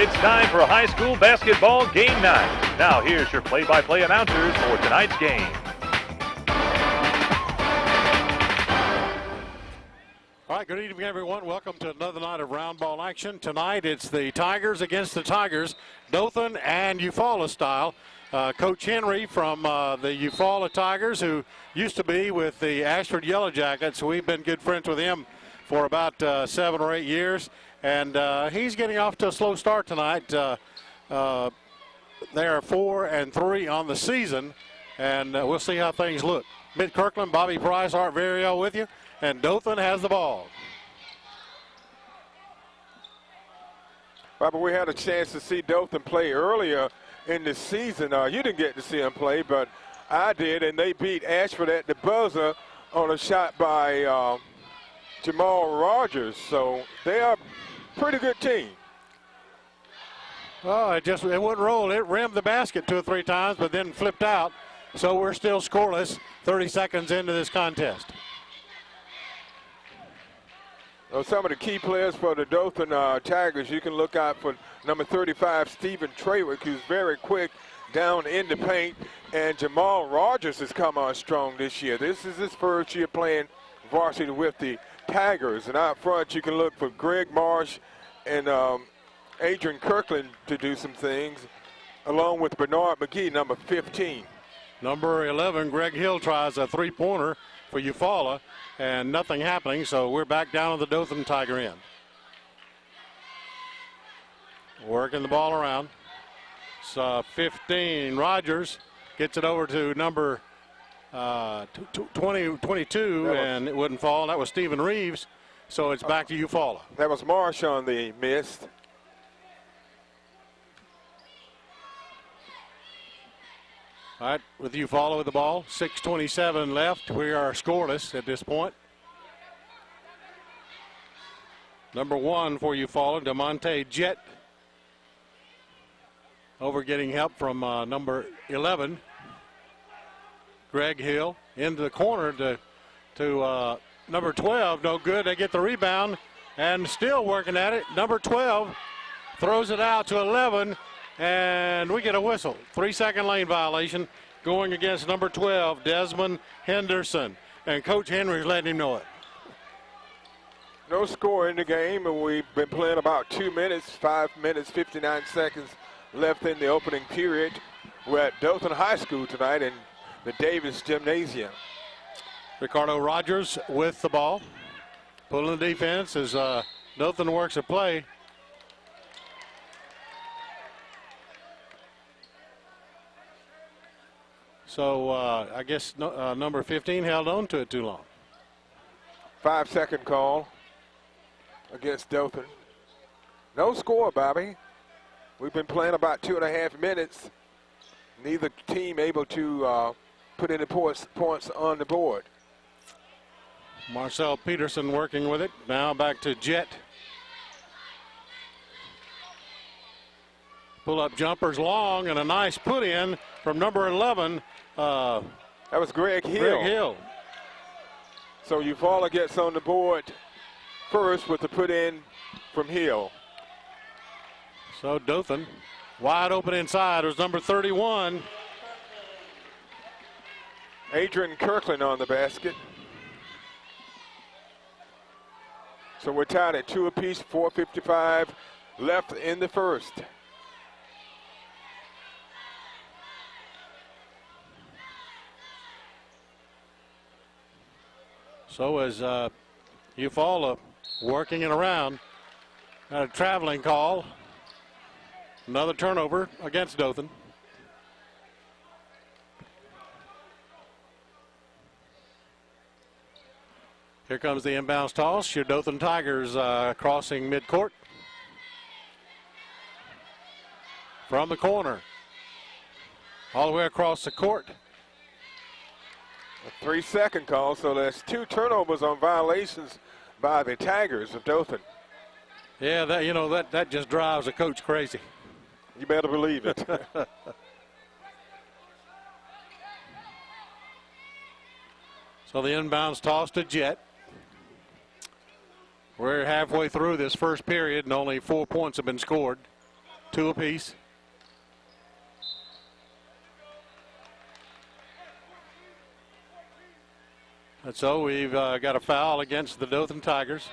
It's time for high school basketball game night. Now here's your play-by-play announcers for tonight's game. All right, good evening, everyone. Welcome to another night of round ball action. Tonight, it's the Tigers against the Tigers, Dothan and Eufaula style. Coach Henry from the Eufaula Tigers, who used to be with the Ashford Yellow Jackets. We've been good friends with him for about 7 or 8 years. And he's getting off to a slow start tonight. They are 4-3 on the season, and we'll see how things look. Mid-Kirkland, Bobby Price, Art Variel with you, and Dothan has the ball. Bobby, we had a chance to see Dothan play earlier in the season. You didn't get to see him play, but I did, and they beat Ashford at the buzzer on a shot by Jamal Rogers. So they are pretty good team. Oh, it wouldn't roll. It rimmed the basket 2 or 3 times, but then flipped out. So we're still scoreless 30 seconds into this contest. Well, some of the key players for the Dothan Tigers, you can look out for number 35, Stephen Traywick, who's very quick down in the paint. And Jamal Rogers has come on strong this year. This is his first year playing varsity with the Tigers. And out front, you can look for Greg Marsh and Adrian Kirkland to do some things, along with Bernard McGee, number 15. Number 11, Greg Hill, tries a 3-pointer for Eufaula, and nothing happening, so we're back down on the Dothan Tiger end. Working the ball around. It's 15. Rogers gets it over to number 22, and it wouldn't fall. That was Stephen Reeves, so it's back to Eufaula. That was Marsh on the miss. All right, with Eufaula with the ball, 6:27 left. We are scoreless at this point. Number 1 for Eufaula, DeMonte Jett. Over getting help from number 11, Greg Hill. Into the corner to number 12. No good. They get the rebound and still working at it. Number 12 throws it out to 11, and we get a whistle. 3-second lane violation going against number 12, Desmond Henderson. And Coach Henry's letting him know it. No score in the game, and we've been playing about 2 minutes, 5 minutes, 59 seconds left in the opening period. We're at Dothan High School tonight in the Davis Gymnasium. Ricardo Rogers with the ball. Pulling the defense as Dothan works a play. So I guess number 15 held on to it too long. 5-second call against Dothan. No score, Bobby. We've been playing about 2.5 minutes. Neither team able to put any points on the board. Marcel Peterson working with it. Now back to Jett. Pull-up jumpers long, and a nice put-in from number 11. That was Greg Hill. Greg Hill. So Eufaula gets on the board first with the put-in from Hill. So Dothan wide open inside. It was number 31. Adrian Kirkland on the basket. So we're tied at 2 apiece, 4:55 left in the first. So as Eufaula working it around, got a traveling call. Another turnover against Dothan. Here comes the inbounds toss. Your Dothan Tigers crossing midcourt. From the corner. All the way across the court. A 3-second call, so there's 2 turnovers on violations by the Tigers of Dothan. Yeah, that just drives a coach crazy. You better believe it. So the inbounds toss to Jett. We're halfway through this first period, and only 4 points have been scored. 2 apiece. And so we've got a foul against the Dothan Tigers.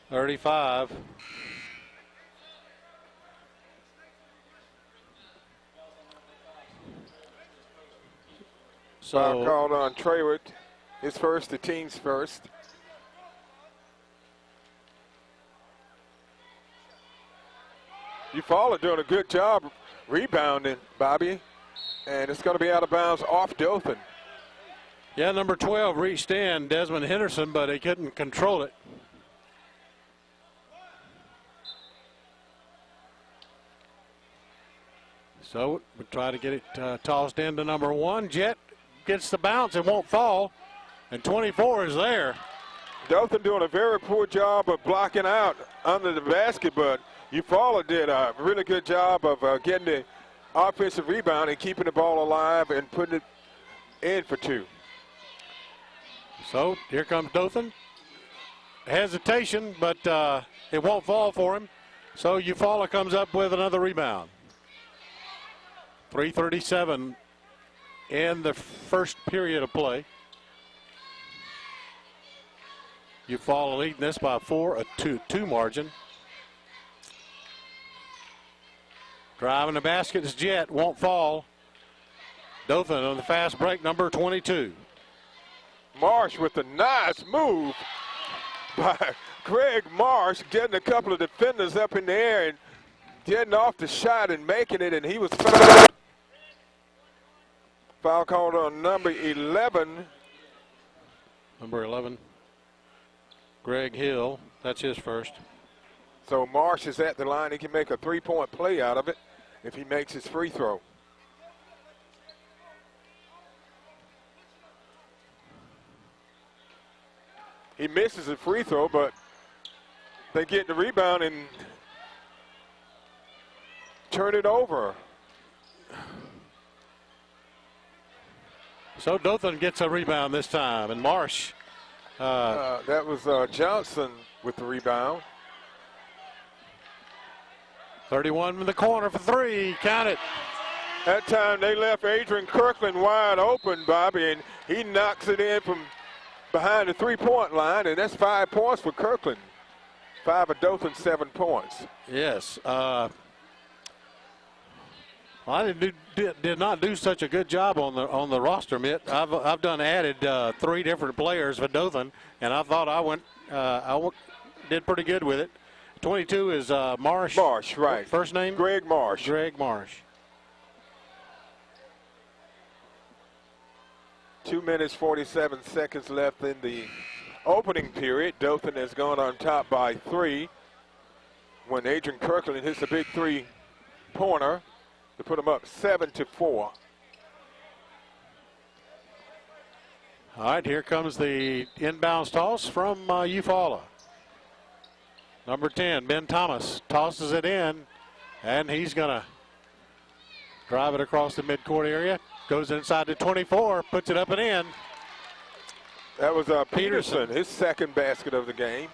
35. Foul called on Trawick. His first, the team's first. Eufaula doing a good job rebounding, Bobby. And it's going to be out of bounds off Dothan. Yeah, number 12 reached in, Desmond Henderson, but he couldn't control it. So we try to get it tossed into number 1. Jet gets the bounce and won't fall, and 24 is there. Dothan doing a very poor job of blocking out under the basket, but Eufaula did a really good job of getting the offensive rebound and keeping the ball alive and putting it in for 2. So here comes Dothan. Hesitation, but it won't fall for him. So Eufaula comes up with another rebound. 3:37 in the first period of play. Eufaula leading this by 4, a 2 margin. Driving the basket is Jet, won't fall. Dothan on the fast break, number 22. Marsh with a nice move by Greg Marsh, getting a couple of defenders up in the air and getting off the shot and making it, and he was fouled. Foul called on number 11. Number 11, Greg Hill. That's his first. So Marsh is at the line. He can make a 3-point play out of it if he makes his free throw. He misses a free throw, but they get the rebound and turn it over. So Dothan gets a rebound this time, and Marsh. That was Johnson with the rebound. 31 from the corner for 3. Count it. That time they left Adrian Kirkland wide open, Bobby, and he knocks it in from behind the 3-point line, and that's 5 points for Kirkland. 5 of Dothan, 7 points. Yes. I did not do such a good job on the roster, Mitt. I've done added 3 different players for Dothan, and I thought I did pretty good with it. 22 is Marsh. Marsh, right. First name? Greg Marsh. Greg Marsh. 2 minutes, 47 seconds left in the opening period. Dothan has gone on top by 3 when Adrian Kirkland hits a big 3-pointer to put them up 7-4. All right, here comes the inbounds toss from Eufaula. Number 10, Ben Thomas, tosses it in, and he's going to drive it across the midcourt area. Goes inside to 24, puts it up and in. That was Peterson, his second basket of the game.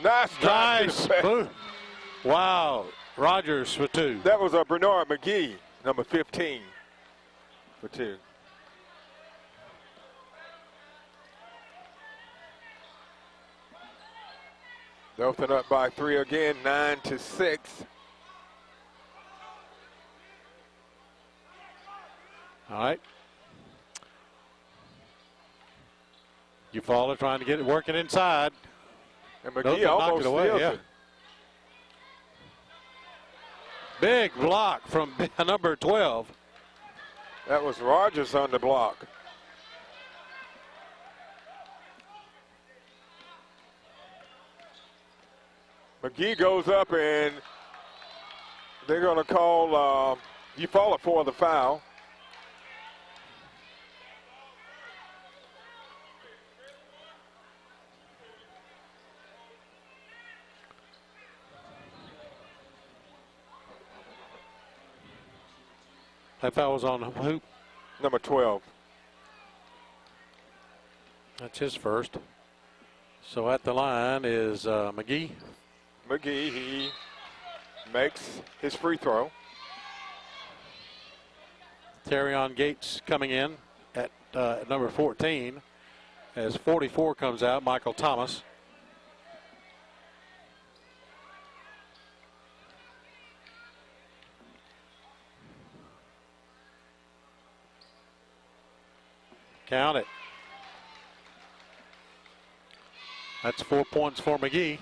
Nice. Boom. Wow. Rogers for 2. That was Bernard McGee, number 15, for 2. Dothan up by 3 again, 9-6. All right. Eufaula trying to get it working inside. And McGee almost steals it. Big block from number 12. That was Rogers on the block. McGee goes up, and they're going to call Eufaula for the foul. That foul was on who? Number 12. That's his first. So at the line is McGee. McGee, he makes his free throw. Terrion Gates coming in at number 14 as 44 comes out, Michael Thomas. Count it. That's 4 points for McGee.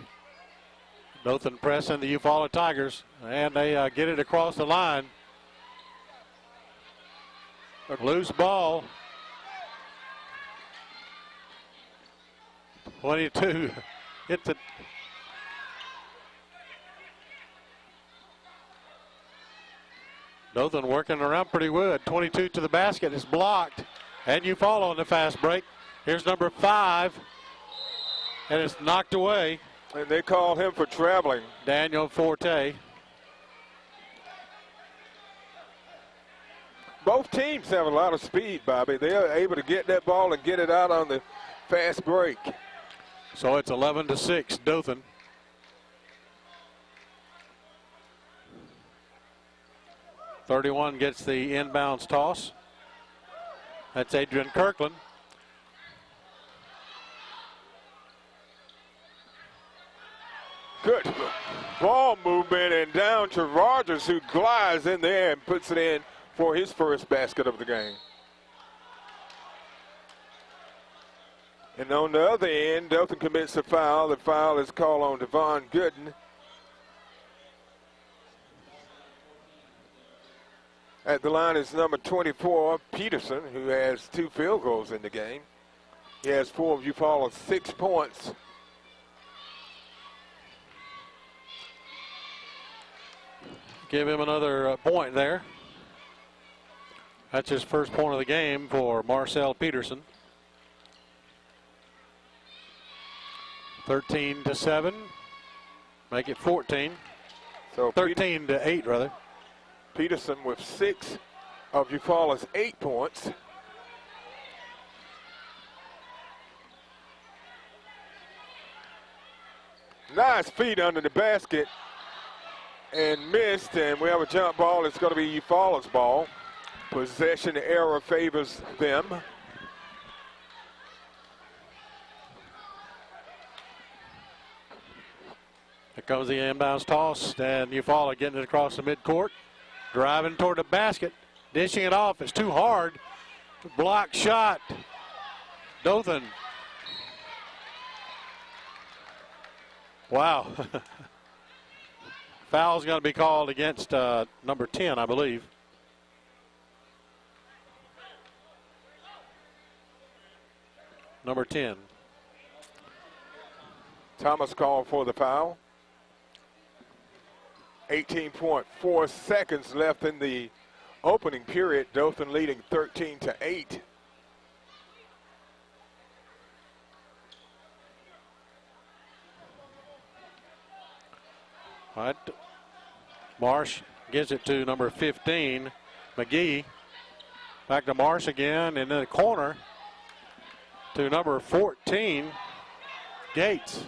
Dothan pressing the Eufaula Tigers, and they get it across the line. Loose ball. 22. Hit the. Dothan working around pretty good. 22 to the basket is blocked. And Eufaula on the fast break. Here's number 5. And it's knocked away. And they called him for traveling. Daniel Forte. Both teams have a lot of speed, Bobby. They are able to get that ball and get it out on the fast break. So it's 11-6, Dothan. .31 gets the inbounds toss. That's Adrian Kirkland. Good ball movement, and down to Rogers, who glides in there and puts it in for his first basket of the game. And on the other end, Dothan commits a foul. The foul is called on Devon Gooden. At the line is number 24, Peterson, who has 2 field goals in the game. He has 4 of Eufaula's 6 points. Give him another point there. That's his first point of the game for Marcel Peterson. 13-7. Make it 14. So 13-8 rather. Peterson with 6 of Eufaula's 8 points. Nice feed under the basket and missed, and we have a jump ball. It's going to be Eufaula's ball. Possession error favors them. Here comes the inbounds toss, and Eufaula getting it across the midcourt. Driving toward the basket, dishing it off. It's too hard. Block shot. Dothan. Wow. Foul's going to be called against number 10, I believe. Number 10. Thomas called for the foul. 18.4 seconds left in the opening period. Dothan leading 13-8. All right. Marsh gives it to number 15, McGee. Back to Marsh again, and in the corner to number 14, Gates.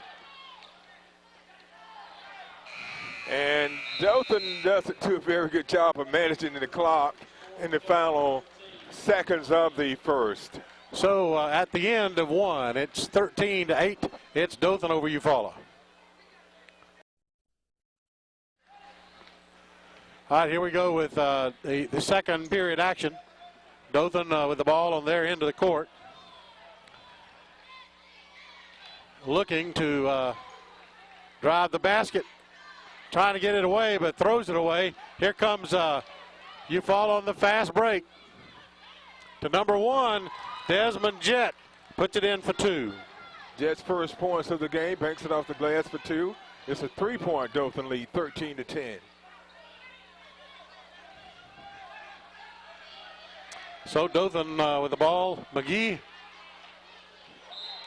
And Dothan doesn't do a very good job of managing the clock in the final seconds of the first. So at the end of one, it's 13-8. It's Dothan over Eufaula. All right, here we go with the second period action. Dothan with the ball on their end of the court. Looking to drive the basket. Trying to get it away, but throws it away. Here comes Eufaula on the fast break. To number 1, Desmond Jett puts it in for 2. Jett's first points of the game, banks it off the glass for 2. It's a 3-point Dothan lead, 13-10. So Dothan with the ball. McGee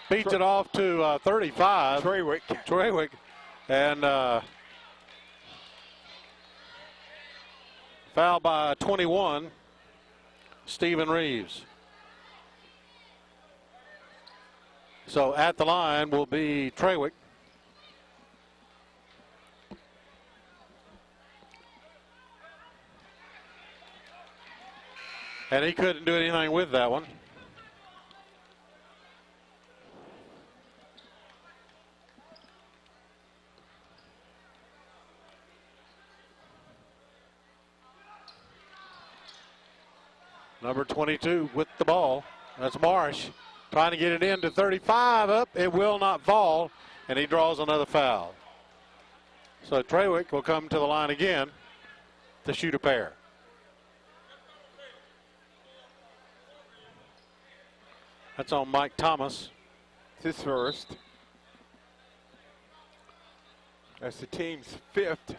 beats it off to 35. Treywick. And foul by 21, Stephen Reeves. So at the line will be Trawick. And he couldn't do anything with that one. Number 22 with the ball. That's Marsh trying to get it into 35 up. It will not fall, and he draws another foul. So Trawick will come to the line again to shoot a pair. That's on Mike Thomas. It's his first. That's the team's fifth.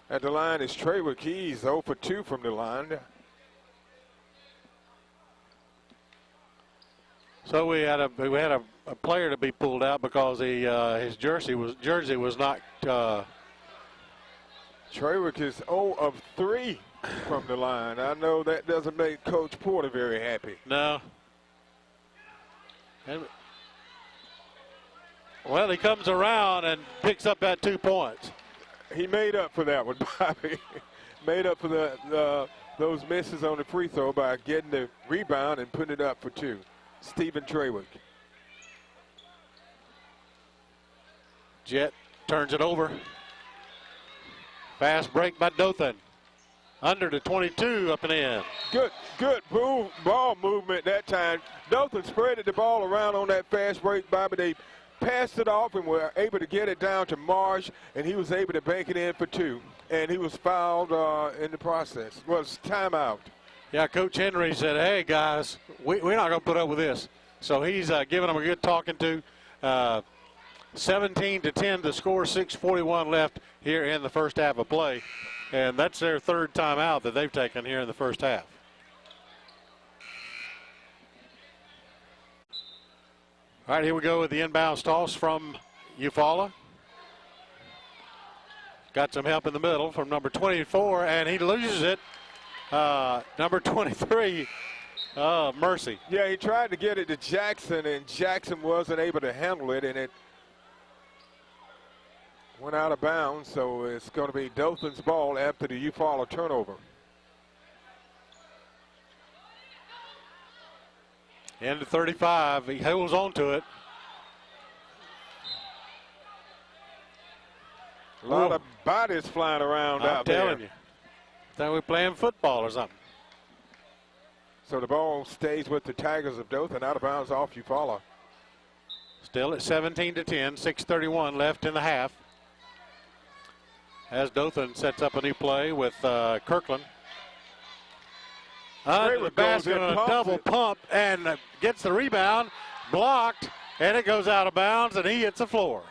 At the line is Trawick. He's 0 for 2 from the line. So we had a player to be pulled out because his jersey was not. Trawick is 0 of 3 from the line. I know that doesn't make Coach Porter very happy. No. Well, he comes around and picks up that 2 points. He made up for that one, Bobby. Made up for those misses on the free throw by getting the rebound and putting it up for 2. Stephen Trawick. Jet turns it over. Fast break by Dothan. Under to 22 up and in. Good ball movement that time. Dothan spreaded the ball around on that fast break, Bobby. They passed it off and were able to get it down to Marsh, and he was able to bank it in for 2. And he was fouled in the process. Was timeout. Yeah, Coach Henry said, hey, guys, we're not going to put up with this. So he's giving them a good talking to. 17-10 to score, 6:41 left here in the first half of play. And that's their third timeout that they've taken here in the first half. All right, here we go with the inbounds toss from Eufaula. Got some help in the middle from number 24, and he loses it. Number 23, Mercy. Yeah, he tried to get it to Jackson, and Jackson wasn't able to handle it, and it went out of bounds, so it's going to be Dothan's ball after the Eufaula turnover. Into 35, he holds on to it. A lot of bodies flying around out there. I'm telling you. Thought we're playing football or something. So the ball stays with the Tigers of Dothan, out of bounds off Eufaula. Still at 17-10, 6:31 left in the half. As Dothan sets up a new play with Kirkland. Under the basket on a double pump and gets the rebound, blocked, and it goes out of bounds, and he hits the floor.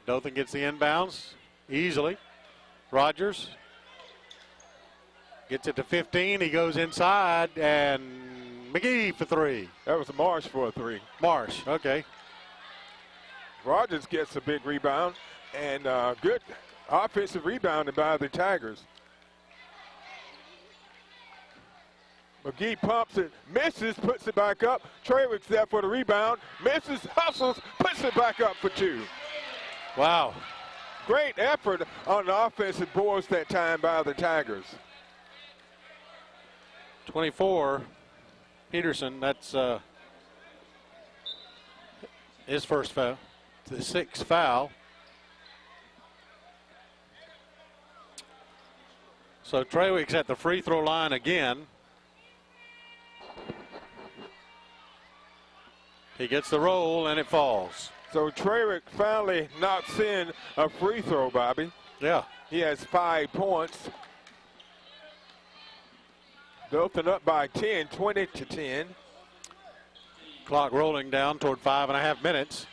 Dothan gets the inbounds easily. Rogers gets it to 15. He goes inside, and McGee for 3. That was Marsh for a 3. Marsh, okay. Rogers gets a big rebound, and good offensive rebounding by the Tigers. McGee pumps it, misses, puts it back up. Trawick's there for the rebound, misses, hustles, puts it back up for 2. Wow. Great effort on the offensive boards that time by the Tigers. 24, Peterson, that's his first foul, the 6th foul. So Trawick's at the free throw line again. He gets the roll and it falls. So Trawick finally knocks in a free throw, Bobby. Yeah. He has 5 points. Dothan up by 10, 20-10. Clock rolling down toward 5.5 minutes.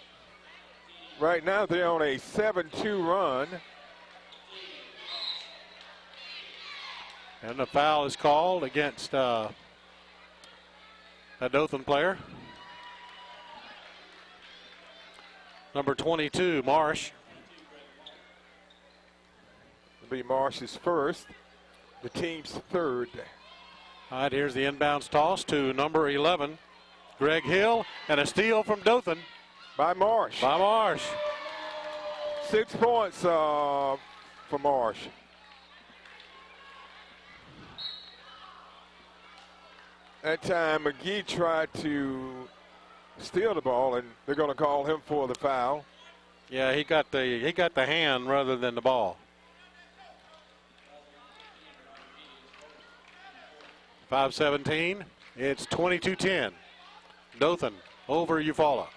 Right now they're on a 7-2 run. And the foul is called against a Dothan player. Number 22, Marsh. It'll be Marsh's first, the team's third. All right, here's the inbounds toss to number 11, Greg Hill, and a steal from Dothan. By Marsh. 6 points for Marsh. That time, McGee tried to steal the ball, and they're going to call him for the foul. Yeah, he got the hand rather than the ball. 5:17. It's 22-10. Dothan over Eufaula.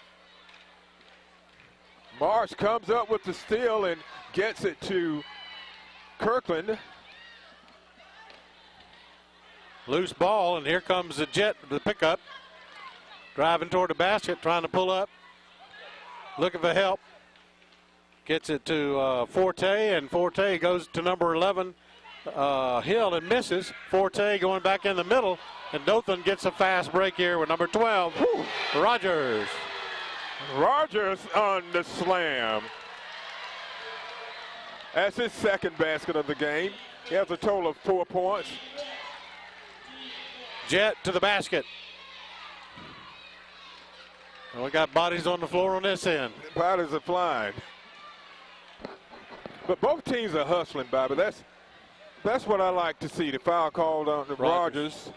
Marsh comes up with the steal and gets it to Kirkland. Loose ball, and here comes the Jet, the pickup. Driving toward the basket, trying to pull up. Looking for help. Gets it to Forte, and Forte goes to number 11, Hill, and misses. Forte going back in the middle, and Dothan gets a fast break here with number 12, Rogers. Rogers on the slam. That's his second basket of the game. He has a total of 4 points. Jet to the basket. We got bodies on the floor on this end. Bodies are flying. But both teams are hustling, Bobby. That's what I like to see. The foul called on the Rogers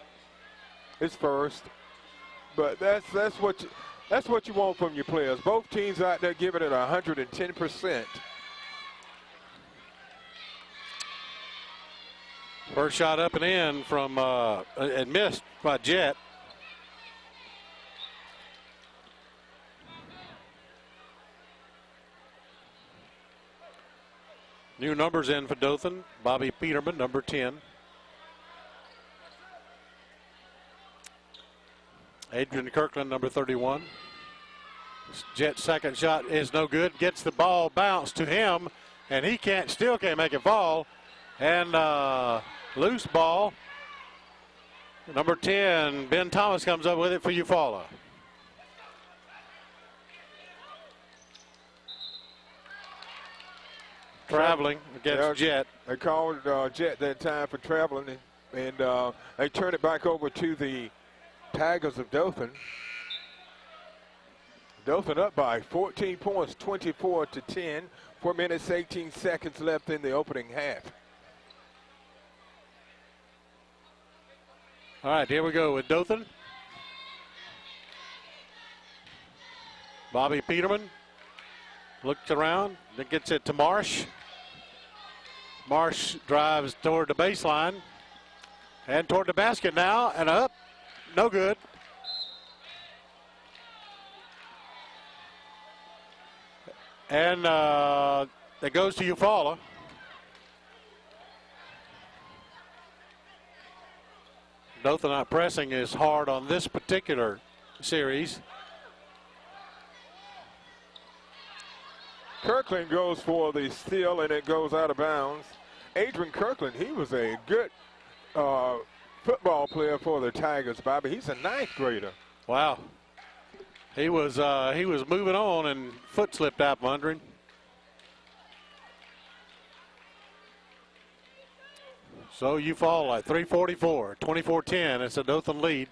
is first. But that's what you want from your players. Both teams out there giving it 110%. First shot up and in from and missed by Jet. New numbers in for Dothan. Bobby Peterman, number 10. Adrian Kirkland, number 31. Jet's second shot is no good. Gets the ball bounced to him, and he still can't make it fall. And loose ball. Number 10, Ben Thomas comes up with it for Eufaula. Traveling against Jet. They called Jet that time for traveling, and they turn it back over to the Tigers of Dothan. Dothan up by 14 points, 24-10. 4 minutes, 18 seconds left in the opening half. All right, here we go with Dothan. Bobby Peterman looks around, then gets it to Marsh. Marsh drives toward the baseline and toward the basket now, and up, no good. And it goes to Eufaula. Dothan not pressing is hard on this particular series. Kirkland goes for the steal, and it goes out of bounds. Adrian Kirkland, he was a good football player for the Tigers, Bobby. He's a 9th grader. Wow. He was moving on, and foot slipped out from under him. So Eufaula at 3:44, 24-10. It's a Dothan lead.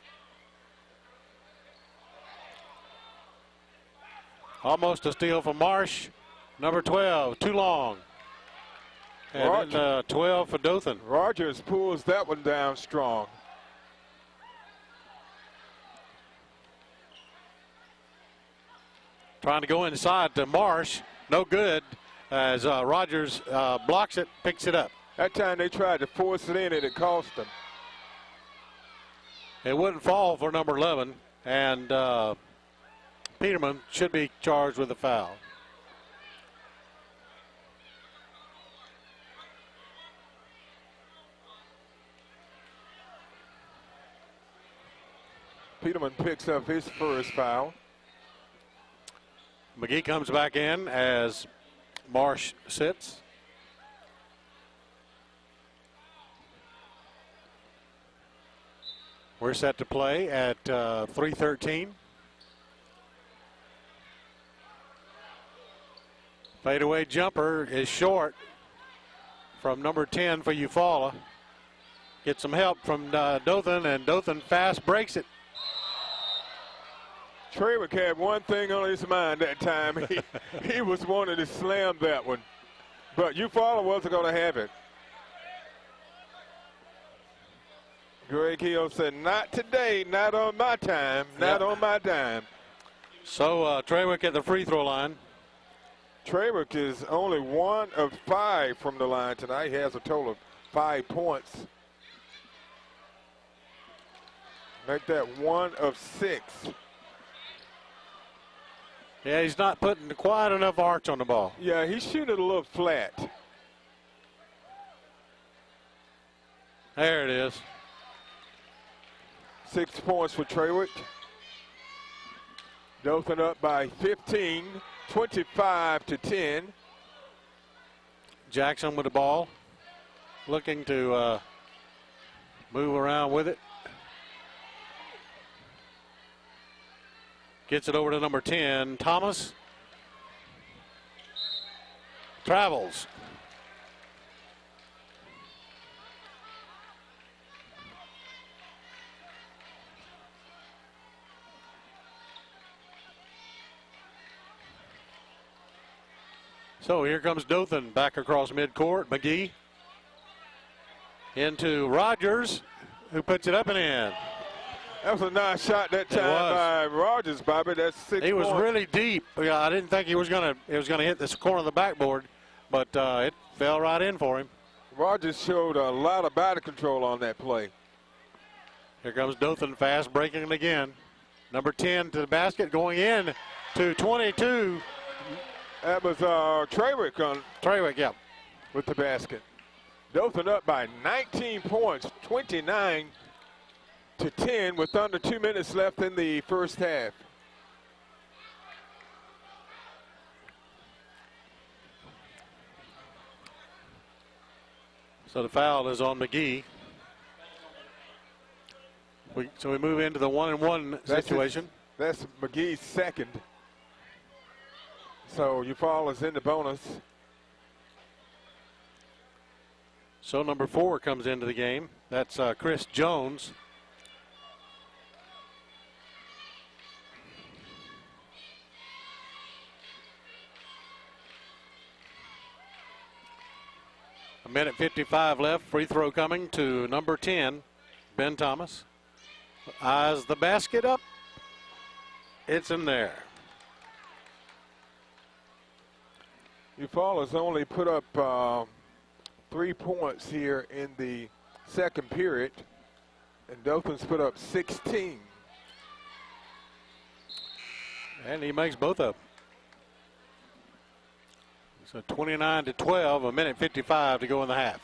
Almost a steal from Marsh. Number 12, too long. And then 12 for Dothan. Rogers pulls that one down strong. Trying to go inside to Marsh. No good as Rogers blocks it, picks it up. That time they tried to force it in, and it cost them. It wouldn't fall for number 11, and Peterman should be charged with a foul. Peterman picks up his first foul. McGee comes back in as Marsh sits. We're set to play at 3:13. Fadeaway jumper is short from number 10 for Eufaula. Get some help from Dothan, and Dothan fast breaks it. Trawick had one thing on his mind that time. He was wanting to slam that one, but Eufaula wasn't going to have it. Greg Hill said, not today, not on my time, not on my dime. So Trawick at the free throw line. Trawick is only 1 of 5 from the line tonight. He has a total of 5 points. Make that 1 of 6. Yeah, he's not putting quite enough arch on the ball. Yeah, he's shooting it a little flat. There it is. 6 points for Trawick. Dothan up by 15, 25-10. Jackson with the ball, looking to move around with it. Gets it over to number 10, Thomas. Travels. So here comes Dothan back across midcourt. McGee into Rogers, who puts it up and in. That was a nice shot that time by Rogers, Bobby. That's 6 points. He was really deep. Yeah, I didn't think it was gonna hit this corner of the backboard, but it fell right in for him. Rogers showed a lot of body control on that play. Here comes Dothan fast breaking it again. Number 10 to the basket, going in to 22. That was Trawick on Trawick, yeah, with the basket. Dothan up by 19 points, 29-10, with under 2 minutes left in the first half. So the foul is on McGee. So we move into the 1-and-1 situation. That's McGee's second. So Eufaula's in the bonus. So number 4 comes into the game. That's Chris Jones. A minute 55 left. Free throw coming to number 10, Ben Thomas. Eyes the basket up. It's in there. Eufaula's only put up 3 points here in the second period, and Dothan's put up 16. And he makes both of them. So 29-12, a minute 55 to go in the half.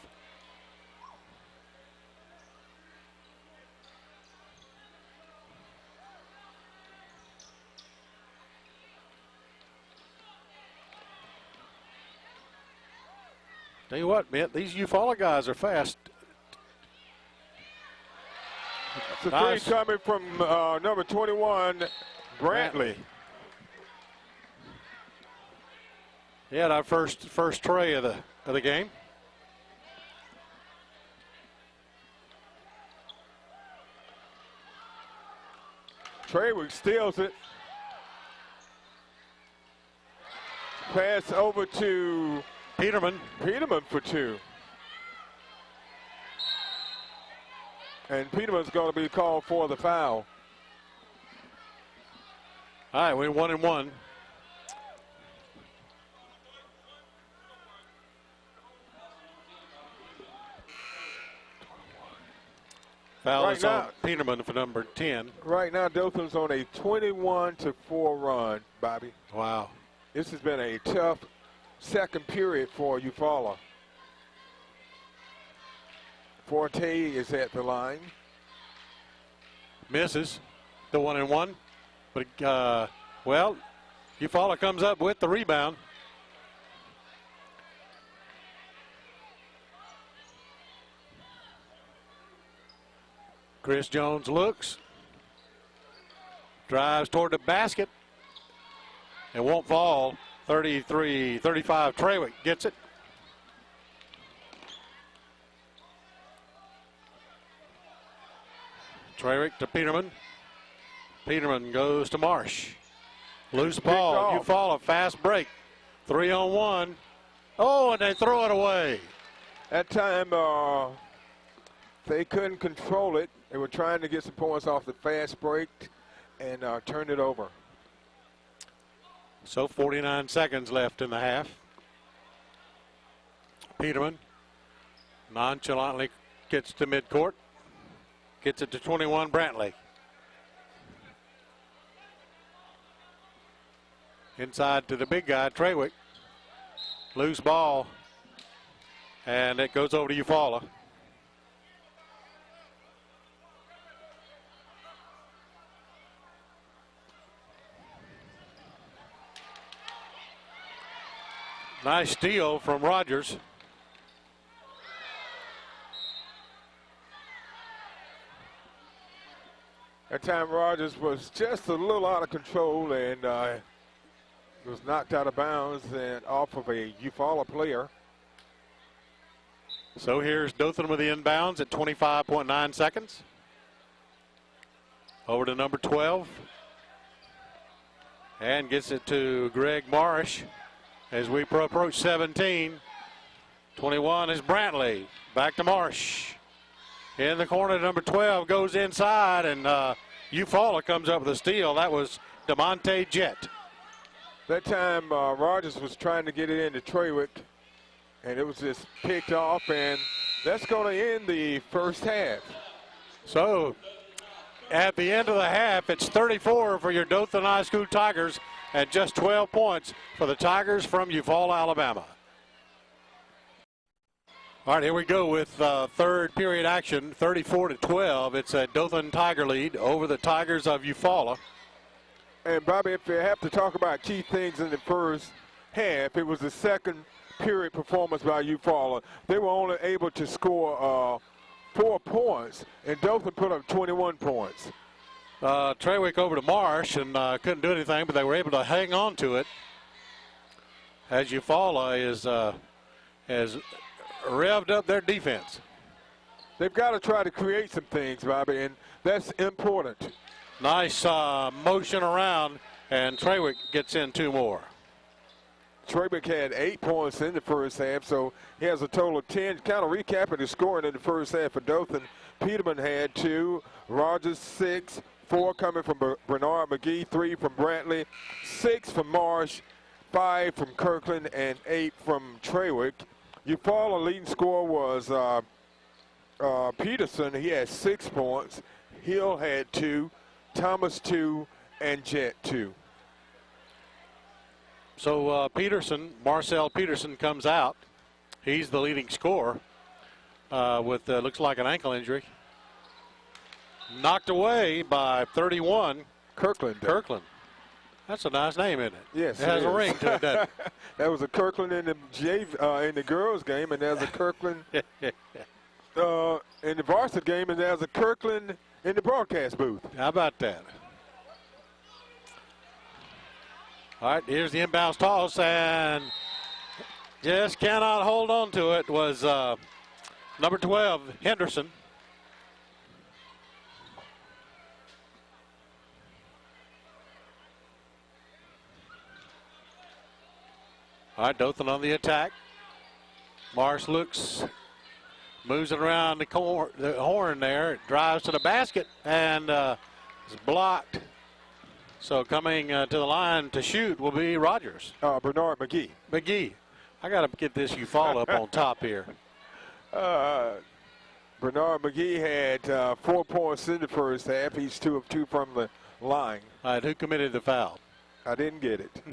Tell you what, Mitt, these Eufaula guys are fast. The Nice. three coming from number 21, Brantley. He had our first tray of the game. Trawick steals it. Pass over to Peterman. Peterman for 2. And Peterman's going to be called for the foul. All right, we're 1-and-1. Foul Right is on now- Peterman for number 10. Right now, Dothan's on a 21-4 run, Bobby. Wow. This has been a tough second period for Eufaula. Forte is at the line. Misses the 1-and-1. But, well, Eufaula comes up with the rebound. Chris Jones looks, drives toward the basket, and won't fall. 33-35, Trawick gets it. Trawick to Peterman. Peterman goes to Marsh. Loose ball. Eufaula, fast break. 3-on-1. Oh, and they throw it away. That time they couldn't control it. They were trying to get some points off the fast break and turn it over. So 49 seconds left in the half. Peterman nonchalantly gets to midcourt. Gets it to 21, Brantley. Inside to the big guy, Trawick. Loose ball. And it goes over to Eufaula. Nice steal from Rogers. That time Rogers was just a little out of control and was knocked out of bounds and off of a Eufaula player. So here's Dothan with the inbounds at 25.9 seconds. Over to number 12. And gets it to Greg Marsh as we approach 17. 21 is Brantley. Back to Marsh. In the corner, number 12 goes inside, and Eufaula comes up with a steal. That was DeMonte Jett. That time Rogers was trying to get it into Trawick, and it was just picked off, and that's going to end the first half. So at the end of the half, it's 34 for your Dothan High School Tigers and just 12 points for the Tigers from Eufaula, Alabama. All right, here we go with third period action, 34-12. It's a Dothan Tiger lead over the Tigers of Eufaula. And Bobby, if you have to talk about key things in the first half, it was the second period performance by Eufaula. They were only able to score 4 points, and Dothan put up 21 points. Trawick over to Marsh and couldn't do anything, but they were able to hang on to it as Eufaula has revved up their defense. They've got to try to create some things, Bobby, and that's important. Nice motion around, and Trawick gets in 2 more. Trawick had 8 points in the first half, so he has a total of 10. Kind of recapping his scoring in the first half for Dothan. Peterman had 2, Rogers 6, 4 coming from Bernard McGee, 3 from Brantley, 6 from Marsh, 5 from Kirkland, and 8 from Trawick. Eufaula leading scorer was Peterson. He had 6 points. Hill had 2, Thomas 2, and Jett 2. So Peterson, Marcel Peterson comes out. He's the leading scorer with looks like an ankle injury. Knocked away by 31. Kirkland. That's a nice name, isn't it? Yes, it has a ring to it, doesn't it? That was a Kirkland in the girls' game, and there's a Kirkland in the varsity game, and there's a Kirkland in the broadcast booth. How about that? All right, here's the inbounds toss, and just cannot hold on to it. Was number 12, Henderson. All right, Dothan on the attack. Marsh looks, moves it around the horn there, drives to the basket, and is blocked. So coming to the line to shoot will be Rogers. Bernard McGee. I got to get this Eufaula up on top here. Bernard McGee had 4 points in the first half. He's 2 of 2 from the line. All right, who committed the foul? I didn't get it.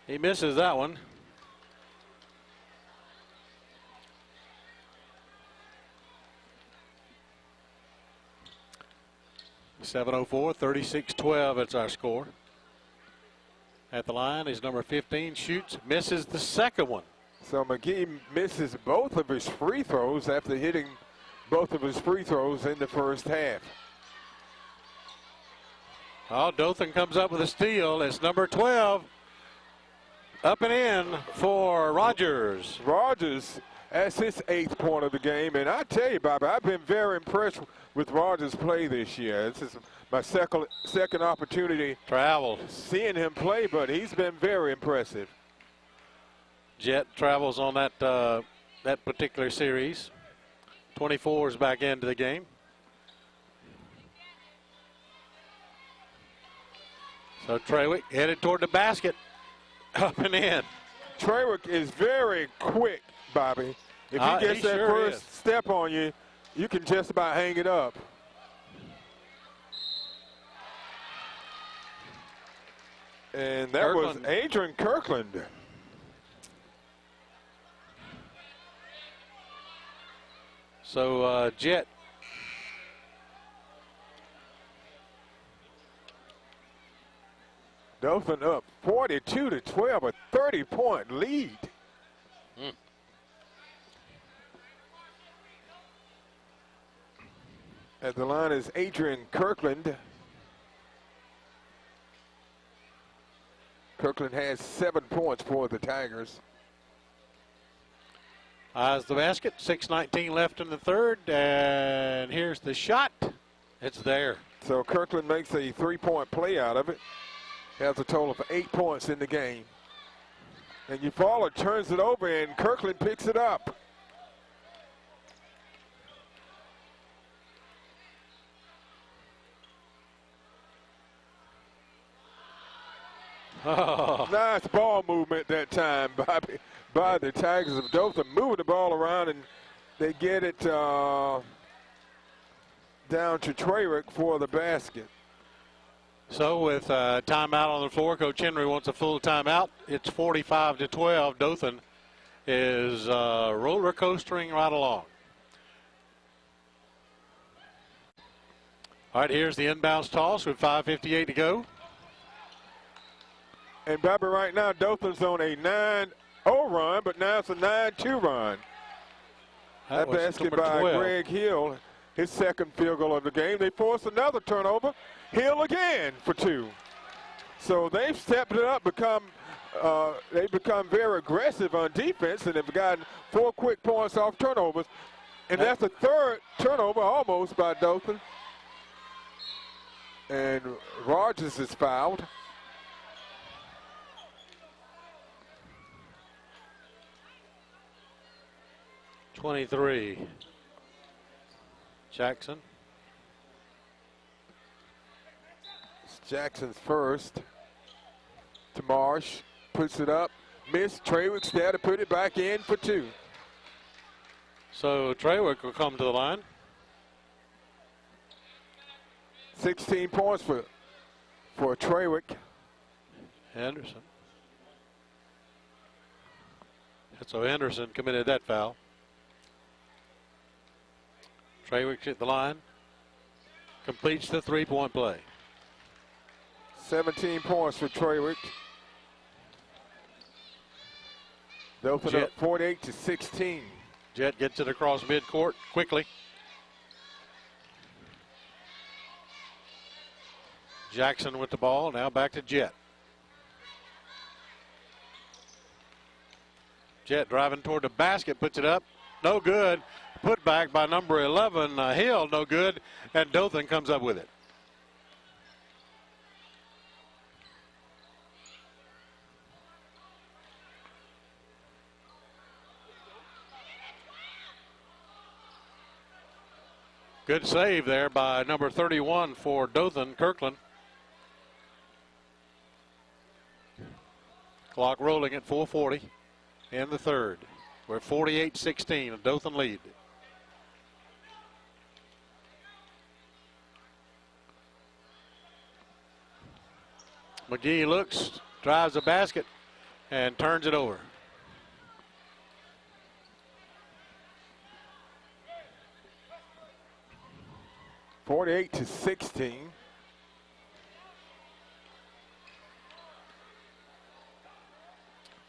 He misses that one. .704, 36-12, it's our score. At the line is number 15, shoots, misses the second one. So McGee misses both of his free throws after hitting both of his free throws in the first half. Oh, Dothan comes up with a steal. It's number 12. Up and in for Rogers. Rogers, that's his 8th point of the game. And I tell you, Bobby, I've been very impressed with Rogers' play this year. This is my second opportunity Traveled. seeing him play, but he's been very impressive. Jet travels on that particular series. 24 is back into the game. So Trawick headed toward the basket. Up and in. Trawick is very quick, Bobby. If he gets that sure first step on you, you can just about hang it up. And that was Adrian Kirkland. So Jet. Dothan up 42-12, a 30-point lead. At the line is Adrian Kirkland. Kirkland has 7 points for the Tigers. Eyes the basket, 6:19 left in the third, and here's the shot. It's there. So Kirkland makes a 3-point play out of it. Has a total of 8 points in the game. And Eufaula turns it over, and Kirkland picks it up. Oh. Nice ball movement that time by the Tigers of Dothan. Moving the ball around, and they get it down to Trawick for the basket. So with timeout on the floor, Coach Henry wants a full timeout. It's 45-12. Dothan is roller coastering right along. All right, here's the inbounds toss with 5:58 to go. And Bobby, right now, Dothan's on a 9-0 run, but now it's a 9-2 run. That basket by 12. Greg Hill, his second field goal of the game. They force another turnover. Hill again for 2. So they've stepped it up, they've become very aggressive on defense, and have gotten 4 quick points off turnovers. And that's the 3rd turnover almost by Dothan. And Rogers is fouled. '23. Jackson. It's Jackson's first. To Marsh. Puts it up. Missed. Trawick's there to put it back in for 2. So Trawick will come to the line. 16 points for Trawick. Henderson. So Henderson committed that foul. Trawick at the line. Completes the 3-point play. 17 points for Trawick. Dothan up 48-16. Jet gets it across midcourt quickly. Jackson with the ball. Now back to Jet. Jet driving toward the basket. Puts it up. No good. Put back by number 11, Hill. No good. And Dothan comes up with it. Good save there by number 31 for Dothan, Kirkland. Clock rolling at 4:40 in the third. We're 48-16, a Dothan lead. McGee looks, drives the basket, and turns it over. (48-16).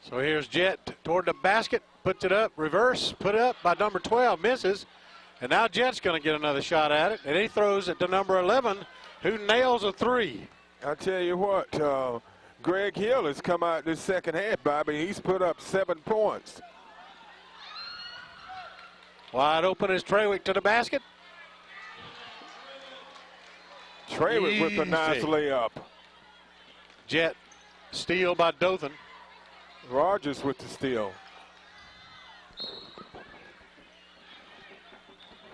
So here's Jet toward the basket, puts it up, reverse, put up by number 12, misses. And now Jet's going to get another shot at it, and he throws it to number 11, who nails a three. I tell you what, Greg Hill has come out this second half, Bobby. He's put up 7 points. Wide open is Trawick to the basket. Trawick with a nice layup. Jet steal by Dothan. Rogers with the steal.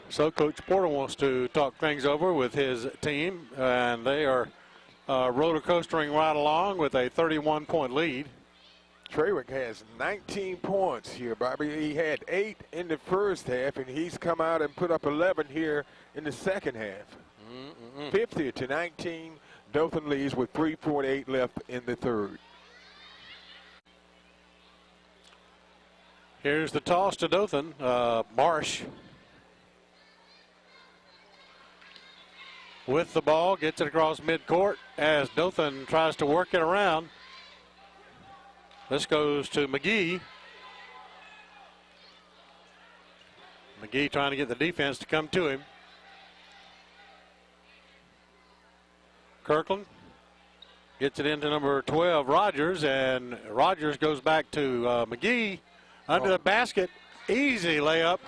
So Coach Porter wants to talk things over with his team, and they are roller coastering right along with a 31-point lead. Trawick has 19 points here, Bobby. He had 8 in the first half, and he's come out and put up 11 here in the second half. 50-19, Dothan leads with 3:48 left in the third. Here's the toss to Dothan. Marsh with the ball, gets it across midcourt as Dothan tries to work it around. This goes to McGee. McGee trying to get the defense to come to him. Kirkland gets it into number 12, Rogers, and Rogers goes back to McGee under the basket. Easy layup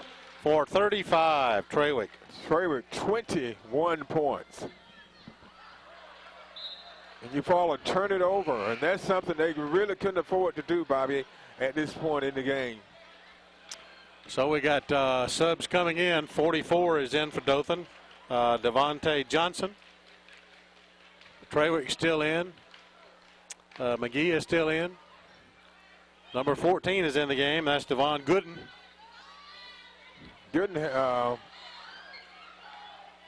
for 35, Trawick. Trawick, 21 points. And Eufaula turn it over, and that's something they really couldn't afford to do, Bobby, at this point in the game. So we got subs coming in. 44 is in for Dothan. Devontae Johnson. Trawick still in. McGee is still in. Number 14 is in the game. That's Devon Gooden. Gooden,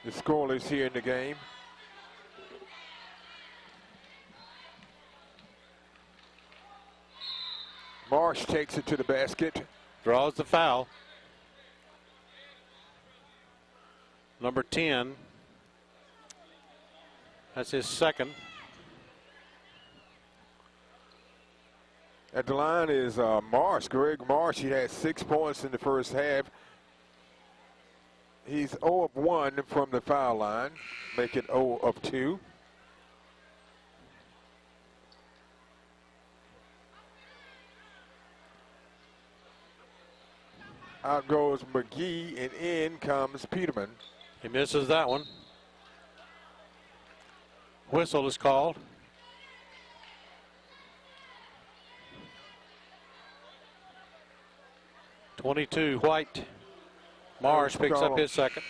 the scoreless here in the game. Marsh takes it to the basket. Draws the foul. Number 10. That's his second. At the line is Marsh, Greg Marsh. He had 6 points in the first half. He's 0 of 1 from the foul line, make it 0 of 2. Out goes McGee, and in comes Peterman. He misses that one. Whistle is called. .22 White. Marsh picks up his second.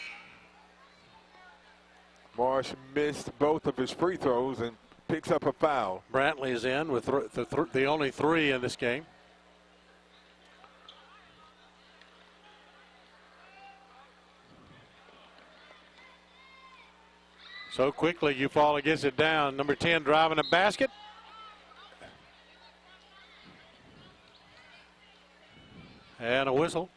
Marsh missed both of his free throws and picks up a foul. Brantley is in with the only 3 in this game. So quickly, Eufaula gets it down. Number 10 driving the basket. And a whistle.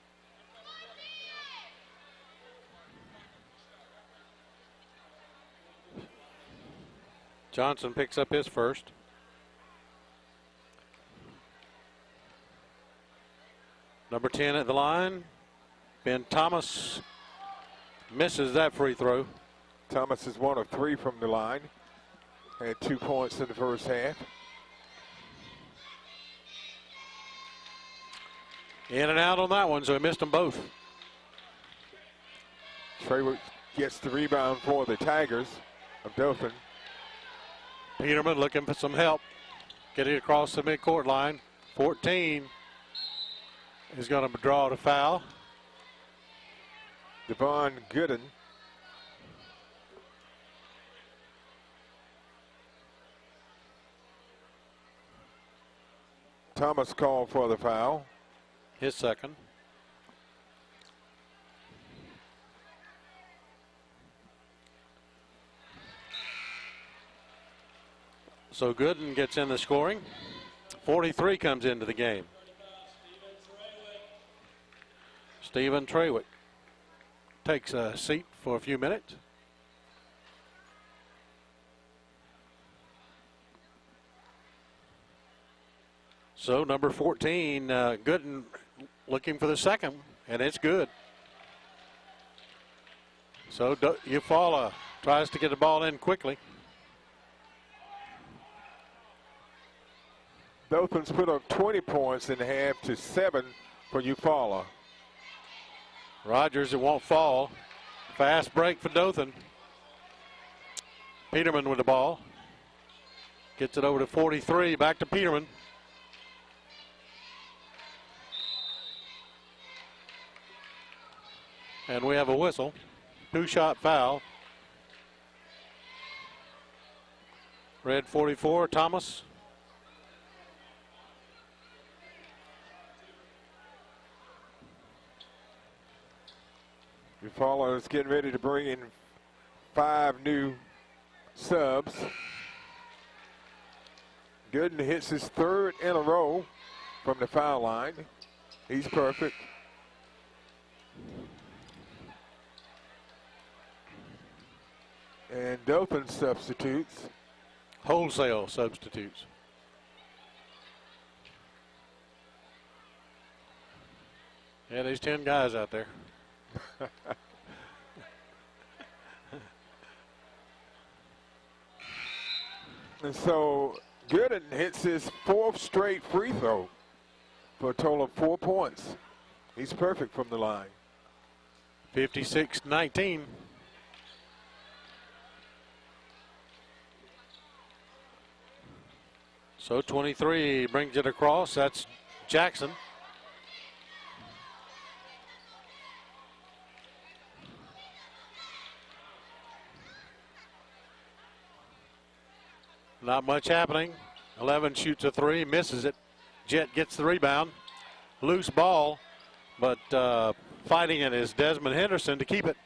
Johnson picks up his first. Number 10 at the line. Ben Thomas misses that free throw. Thomas is 1 of 3 from the line. Had 2 points in the first half. In and out on that one, so he missed them both. Trawick gets the rebound for the Tigers of Dothan. Peterman looking for some help. Getting across the midcourt line. 14 is going to draw the foul. Devon Gooden. Thomas called for the foul. His second. So Gooden gets in the scoring. 43 comes into the game. Stephen Trawick takes a seat for a few minutes. So number 14, Gooden looking for the second, and it's good. So Eufaula tries to get the ball in quickly. Dothan's put up 20 points in the half to 7 for Eufaula. Rogers, it won't fall. Fast break for Dothan. Peterman with the ball. Gets it over to 43, back to Peterman. And we have a whistle. 2-shot foul. Red 44, Thomas. Eufaula is getting ready to bring in 5 new subs. Gooden hits his 3rd in a row from the foul line. He's perfect. And Dothan substitutes. Wholesale substitutes. Yeah, there's 10 guys out there. And so Gooden hits his 4th straight free throw for a total of 4 points. He's perfect from the line. 56-19. So 23 brings it across. That's Jackson. Not much happening. 11 shoots a 3, misses it. Jet gets the rebound. Loose ball, but fighting it is Desmond Henderson to keep it.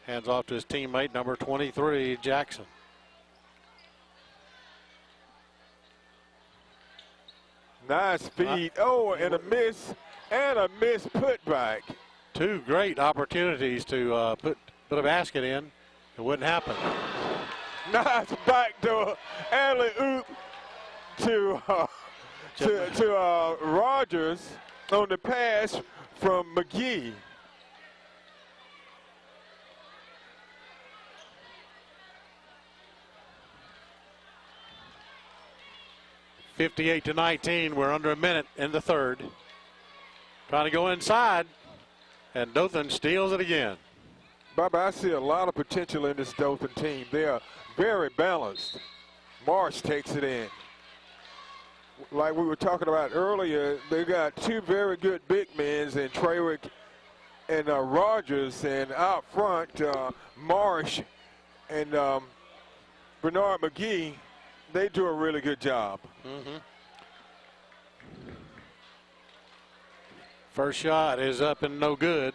Hands off to his teammate, number 23, Jackson. Nice feed. Oh, and a miss putback. 2 great opportunities to put a basket in. It wouldn't happen. Nice backdoor alley-oop to Rogers on the pass from McGee. (58-19). We're under a minute in the 3rd. Trying to go inside, and Dothan steals it again. Bobby, I see a lot of potential in this Dothan team. They are very balanced. Marsh takes it in. Like we were talking about earlier, they got 2 very good big men in Trawick and Rogers, and out front, Marsh and Bernard McGee, they do a really good job. First shot is up and no good.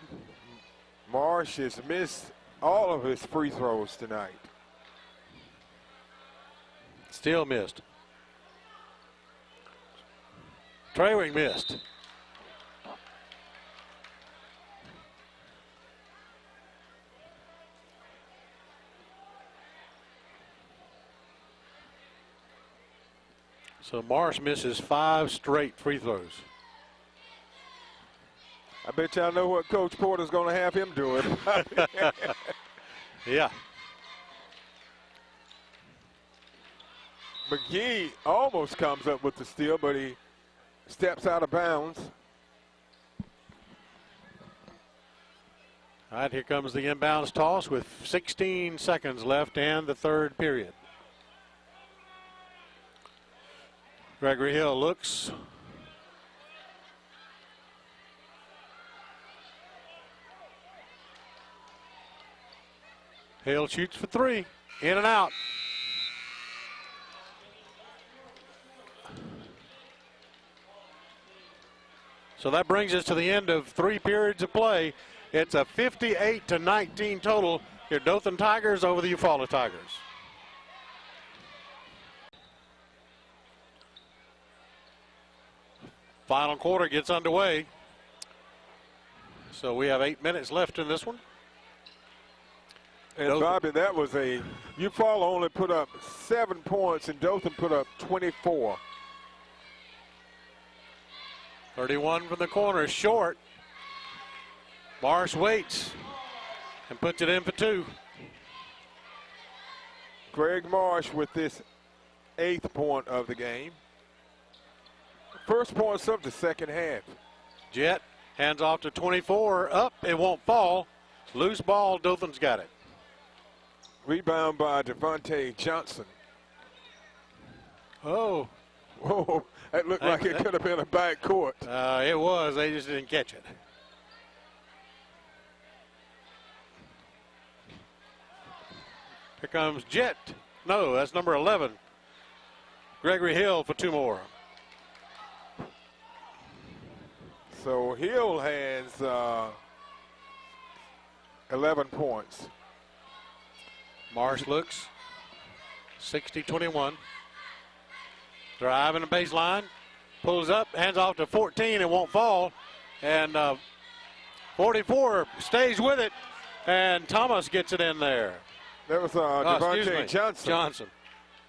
Marsh has missed all of his free throws tonight. Still missed. Trawick missed. So Marsh misses 5 straight free throws. I bet y'all know what Coach Porter's going to have him doing. Yeah. McGee almost comes up with the steal, but he steps out of bounds. All right, here comes the inbounds toss with 16 seconds left and the 3rd period. Gregory Hill looks. Hill shoots for 3, in and out. So that brings us to the end of 3 periods of play. It's a 58-19 total. Your Dothan Tigers over the Eufaula Tigers. Final quarter gets underway. So we have 8 minutes left in this one. And Bobby, that was Eufaula only put up 7 points and Dothan put up 24. 31 from the corner, short. Marsh waits and puts it in for 2. Greg Marsh with this 8th point of the game. First points of the second half. Jet hands off to 24, up, it won't fall. Loose ball, Dothan's got it. Rebound by Devontae Johnson. Oh. Whoa, that looked like it could have been a back court. It was, they just didn't catch it. Here comes Jet. No, that's number 11. Gregory Hill for 2 more. So Hill has 11 points. Marsh looks 60-21. Driving the baseline. Pulls up, hands off to 14. It won't fall. And 44 stays with it. And Thomas gets it in there. That was Devontae Johnson.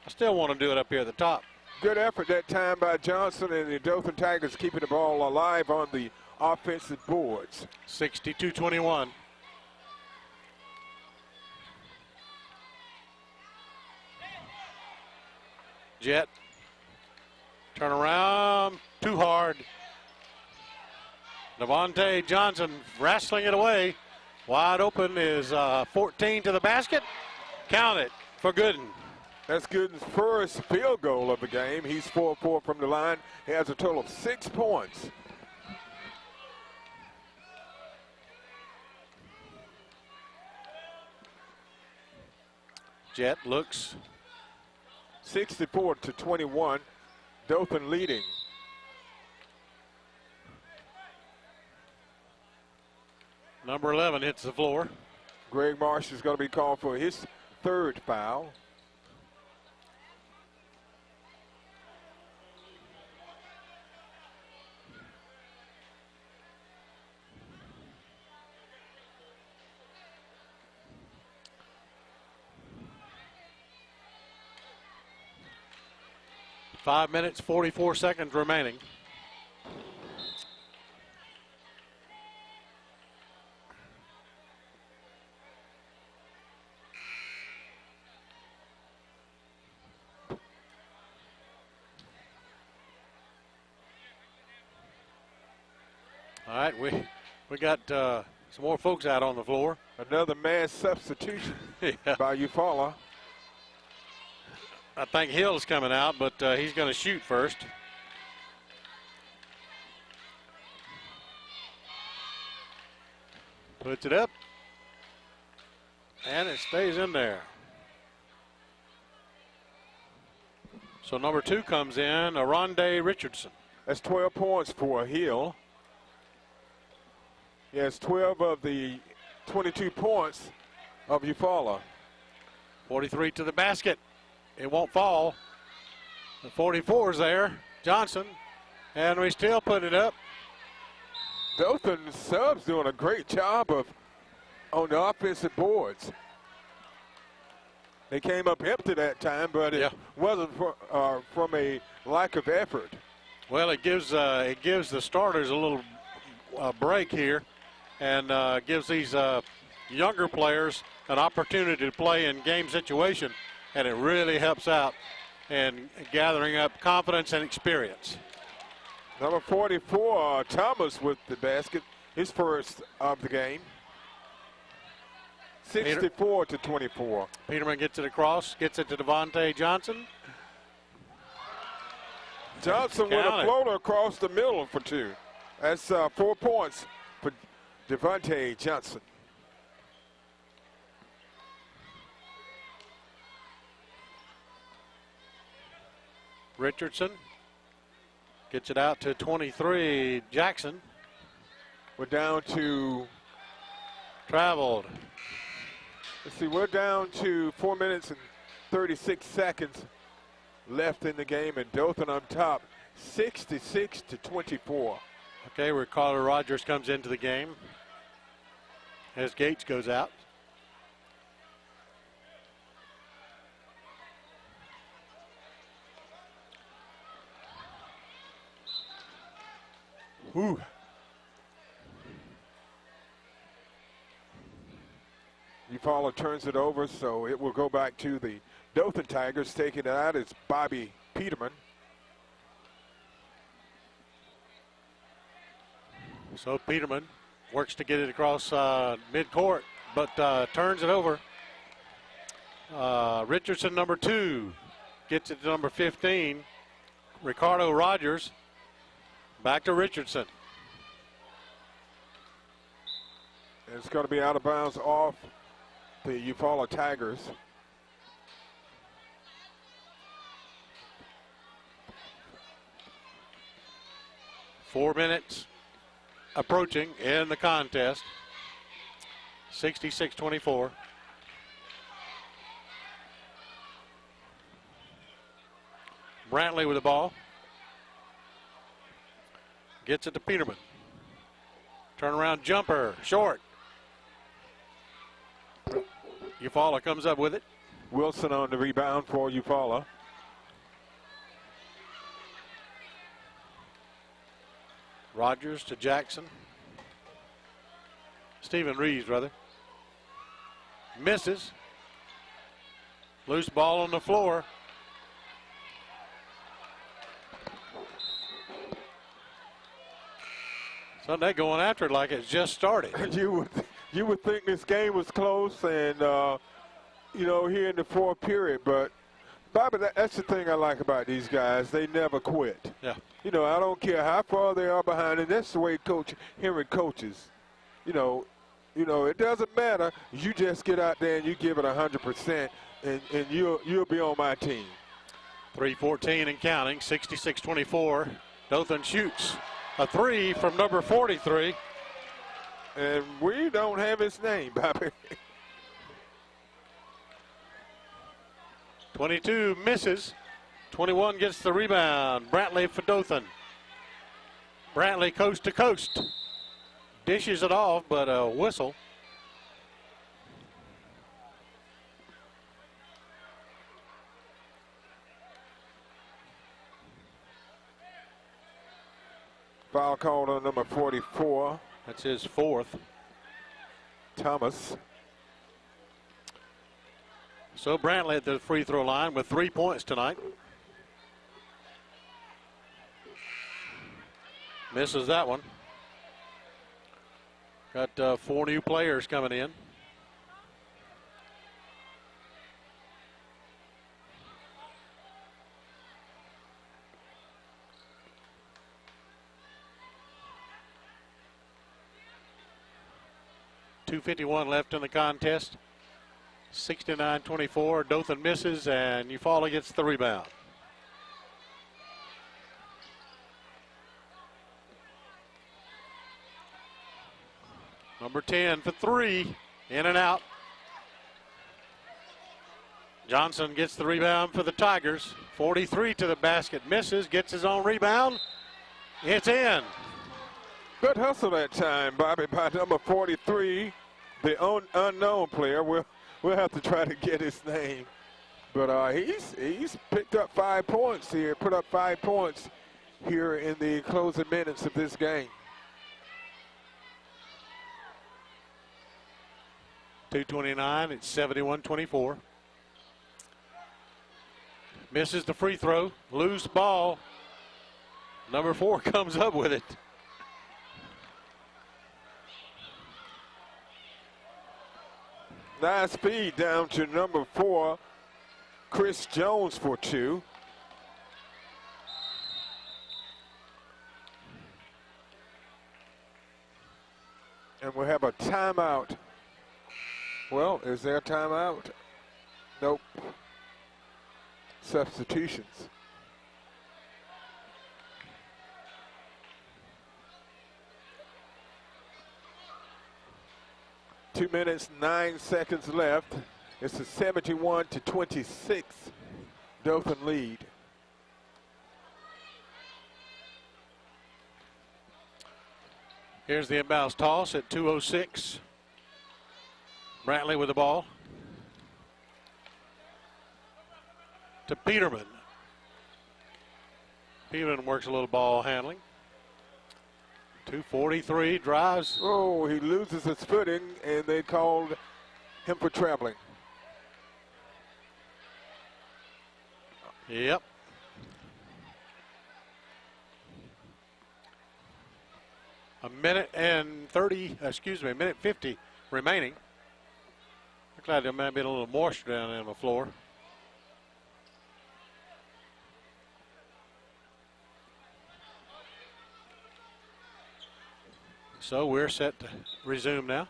I still want to do it up here at the top. Good effort that time by Johnson, and the Dothan Tigers keeping the ball alive on the offensive boards. 62-21. Jet. Turn around. Too hard. Devontae Johnson wrestling it away. Wide open is 14 to the basket. Count it for Gooden. That's Gooden's first field goal of the game. He's 4-4 from the line. He has a total of 6 points. Jet looks 64-21. Dothan leading. Number 11 hits the floor. Greg Marsh is going to be called for his 3rd foul. Five minutes, 44 seconds remaining. All right, we got some more folks out on the floor. Another mass substitution by Eufaula. I think Hill's coming out, but he's going to shoot first. Puts it up. And it stays in there. So number 2 comes in, Aronde Richardson. That's 12 points for Hill. He has 12 of the 22 points of Eufaula. 43 to the basket. It won't fall. The 44 is there. Johnson. And we still put it up. Dothan subs doing a great job on the offensive boards. They came up empty that time, but it wasn't from a lack of effort. Well, it gives the starters a little break here, and gives these younger players an opportunity to play in game situation, and it really helps out in gathering up confidence and experience. Number 44, Thomas with the basket, his first of the game. 64-24. Peterman gets it across, gets it to Devontae Johnson. Johnson with a floater across the middle for 2. That's 4 points for Devontae Johnson. Richardson gets it out to 23, Jackson. We're down to, traveled. Let's see, we're down to 4 minutes and 36 seconds left in the game, and Dothan on top, 66-24. Okay, where Carter Rogers comes into the game as Gates goes out. Ooh. Eufaula turns it over, so it will go back to the Dothan Tigers. Taking it out is Bobby Peterman. So Peterman works to get it across midcourt, but turns it over. Richardson, number 2, gets it to number 15. Ricardo Rogers, back to Richardson. It's going to be out of bounds off the Eufaula Tigers. Four minutes approaching in the contest. 66-24. Brantley with the ball. Gets it to Peterman. Turnaround jumper, short. Eufaula comes up with it. Wilson on the rebound for Eufaula. Rogers to Jackson. Stephen Reeves, rather. Misses. Loose ball on the floor. Sunday going after it like it's just started. You would think this game was close and, here in the fourth period. But, Bobby, that's the thing I like about these guys. They never quit. Yeah. I don't care how far they are behind, and that's the way Coach Henry coaches. It doesn't matter. You just get out there and you give it 100%, and you'll be on my team. 3:14 and counting, 66-24. Dothan shoots a 3 from number 43. And we don't have his name, Bobby. 22 misses. 21 gets the rebound. Brantley for Dothan. Brantley coast to coast. Dishes it off, but a whistle. Foul called on number 44. That's his 4th. Thomas. So Brantley at the free throw line with 3 points tonight. Misses that one. Got 4 new players coming in. .251 left in the contest. 69-24. Dothan misses, and Eufaula gets the rebound. Number 10 for 3. In and out. Johnson gets the rebound for the Tigers. 43 to the basket. Misses. Gets his own rebound. It's in. Good hustle that time, Bobby, by number 43, the unknown player. We'll have to try to get his name. But he's picked up 5 points here, put up 5 points here in the closing minutes of this game. 2:29, it's 71-24. Misses the free throw, loose ball. Number 4 comes up with it. Nice feed down to number 4, Chris Jones for 2. And we'll have a timeout. Well, is there a timeout? Nope. Substitutions. Two minutes, 9 seconds left. It's a 71-26 Dothan lead. Here's the inbounds toss at 2:06. Brantley with the ball. To Peterman. Peterman works a little ball handling. 2:43 drives. Oh, he loses his footing, and they called him for traveling. Yep. A minute 50 remaining. Looks like there might be a little moisture down there on the floor. So we're set to resume now.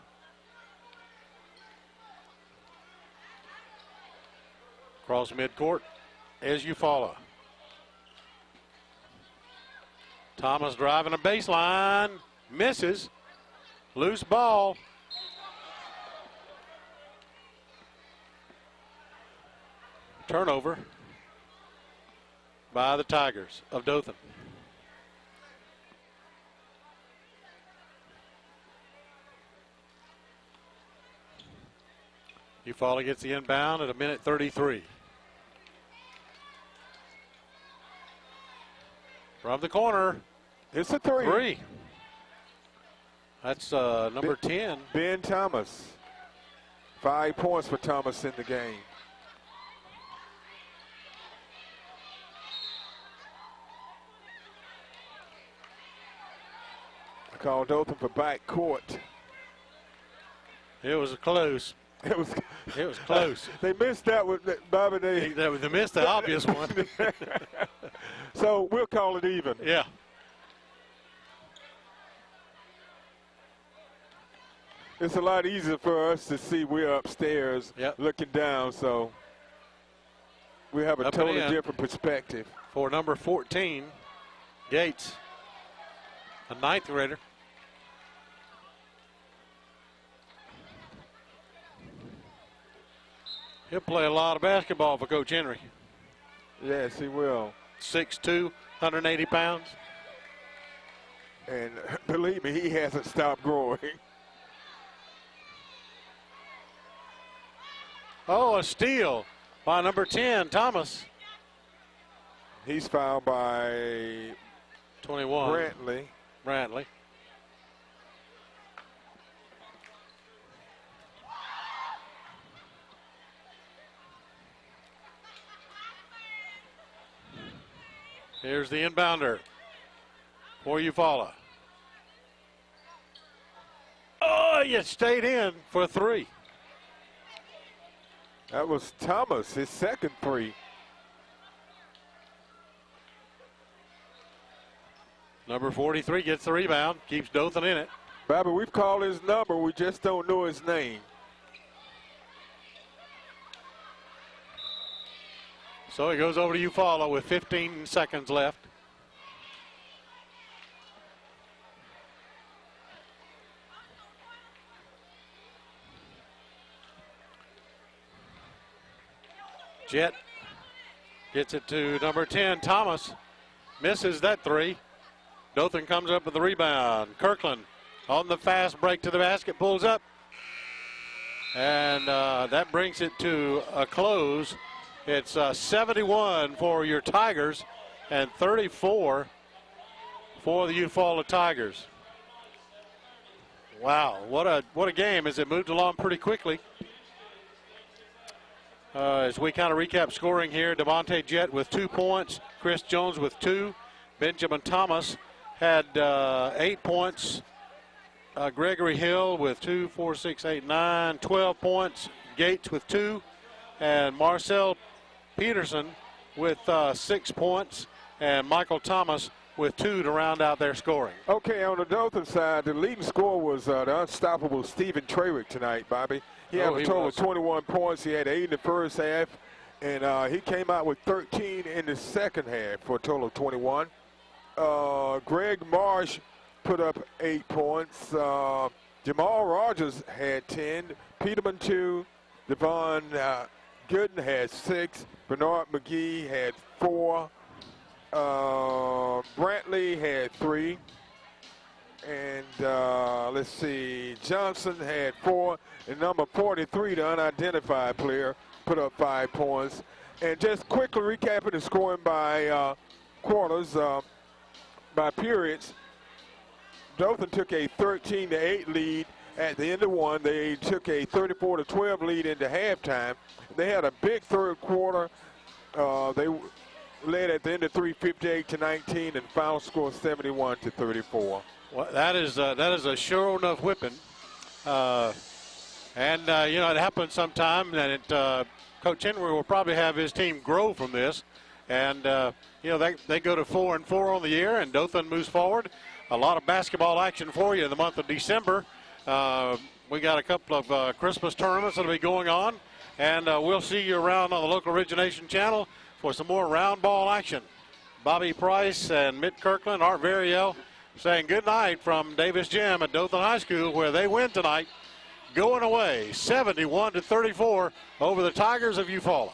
Across midcourt is Eufaula. Thomas driving a baseline, misses, loose ball. Turnover by the Tigers of Dothan. Eufaula gets the inbound at a minute 33. From the corner. It's a three. That's number 10. Ben Thomas. 5 points for Thomas in the game. I called Dothan for back court. It was close. It was close. They missed that one, Bobby. They missed the obvious one. So we'll call it even. Yeah. It's a lot easier for us to see we're upstairs looking down, so we have a totally different perspective. For number 14, Gates, a 9th grader. He'll play a lot of basketball for Coach Henry. Yes, he will. 6'2", 180 pounds. And believe me, he hasn't stopped growing. Oh, a steal by number 10, Thomas. He's fouled by 21. Brantley. Here's the inbounder for Eufaula. Oh, you stayed in for 3. That was Thomas, his second 3. Number 43 gets the rebound, keeps Dothan in it. Bobby, we've called his number, we just don't know his name. So he goes over to Eufaula with 15 seconds left. Jet gets it to number 10, Thomas. Misses that 3. Dothan comes up with the rebound. Kirkland on the fast break to the basket, pulls up. And that brings it to a close. It's 71 for your Tigers and 34 for the Eufaula Tigers. Wow, what a game as it moved along pretty quickly. As we kind of recap scoring here, Devontae Jett with 2 points, Chris Jones with 2, Benjamin Thomas had 8 points, Gregory Hill with 2, 4, 6, 8, 9, 12 points, Gates with 2, and Marcel Peterson with 6 points, and Michael Thomas with 2 to round out their scoring. Okay, on the Dothan side, the leading scorer was the unstoppable Stephen Trawick tonight, Bobby. He had a total of 21 points. He had 8 in the first half, and he came out with 13 in the second half for a total of 21. Greg Marsh put up 8 points. Jamal Rogers had 10. Peterman 2. Devon Gooden had 6. Bernard McGee had 4. Brantley had 3. And let's see, Johnson had 4. And number 43, the unidentified player, put up 5 points. And just quickly recapping the scoring by quarters, by periods. Dothan took a 13-8 lead at the end of one. They took a 34-12 lead into halftime. They had a big third quarter. They led at the end of 3:58-19, and final score 71-34. Well, that is a sure enough whipping. And you know, it happens sometime, and Coach Henry will probably have his team grow from this. And you know, they go to 4-4 on the year, and Dothan moves forward. A lot of basketball action for you in the month of December. We got a couple of Christmas tournaments that'll be going on, and we'll see you around on the local Origination channel for some more round ball action. Bobby Price and Mitt Kirkland, Art Variel, saying good night from Davis Gym at Dothan High School, where they win tonight, going away 71-34 over the Tigers of Eufaula.